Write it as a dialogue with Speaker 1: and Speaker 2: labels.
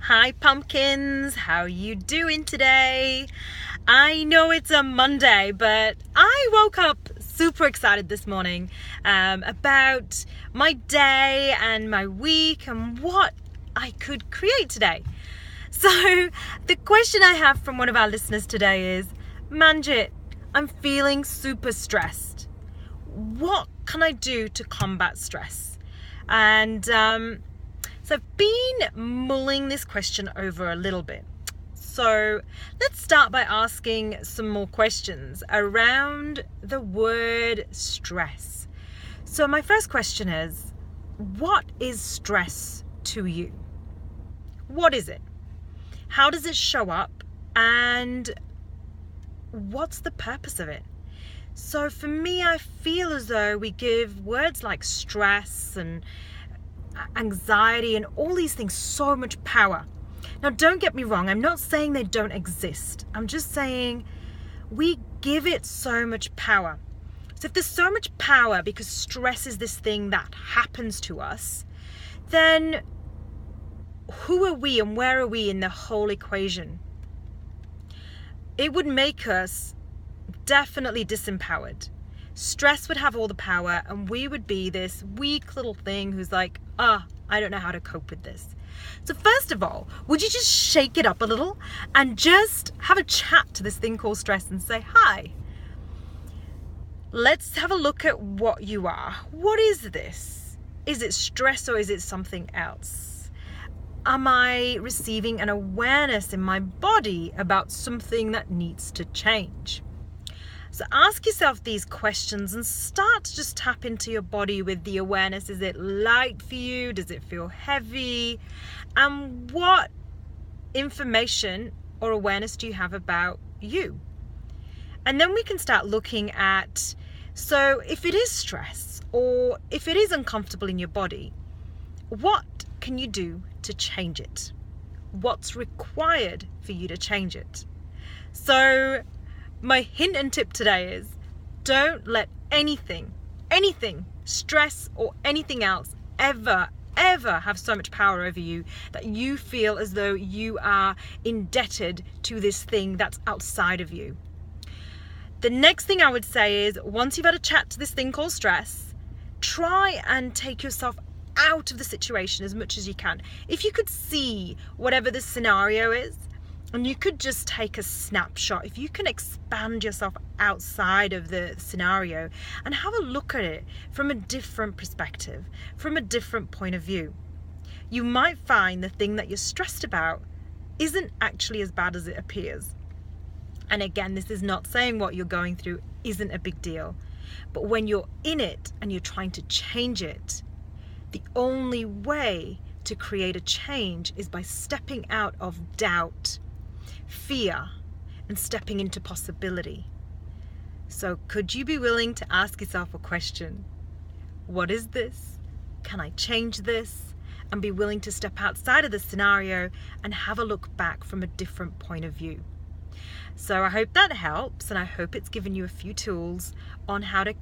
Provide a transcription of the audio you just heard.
Speaker 1: Hi pumpkins, how you doing today? I know it's a Monday, but I woke up super excited this morning about my day and my week and what I could create today. So the question I have from one of our listeners today is, Manjit, I'm feeling super stressed. What can I do to combat stress? And so I've been mulling this question over a little bit. So let's start by asking some more questions around the word stress. So my first question is, what is stress to you? What is it? How does it show up? And what's the purpose of it? So for me, I feel as though we give words like stress and anxiety and all these things so much power. Now, don't get me wrong, I'm not saying they don't exist. I'm just saying we give it so much power. So if there's so much power because stress is this thing that happens to us, then who are we and where are we in the whole equation? It would make us definitely disempowered. Stress would have all the power and we would be this weak little thing who's like, I don't know how to cope with this. So first of all, would you just shake it up a little and just have a chat to this thing called stress and say, hi, let's have a look at what you are. What is this? Is it stress or is it something else? Am I receiving an awareness in my body about something that needs to change? So ask yourself these questions and start to just tap into your body with the awareness. Is it light for you? Does it feel heavy? And what information or awareness do you have about you? And then we can start looking at, so if it is stress or if it is uncomfortable in your body, what can you do to change it? What's required for you to change it? So my hint and tip today is, don't let anything, stress or anything else ever have so much power over you that you feel as though you are indebted to this thing that's outside of you. The next thing I would say is, once you've had a chat to this thing called stress, try and take yourself out of the situation as much as you can. If you could see whatever the scenario is, and you could just take a snapshot, if you can expand yourself outside of the scenario and have a look at it from a different perspective, from a different point of view, you might find the thing that you're stressed about isn't actually as bad as it appears. And again, this is not saying what you're going through isn't a big deal, but when you're in it and you're trying to change it, the only way to create a change is by stepping out of doubt, fear, and stepping into possibility. So could you be willing to ask yourself a question? What is this? Can I change this? And be willing to step outside of the scenario and have a look back from a different point of view. So I hope that helps, and I hope it's given you a few tools on how to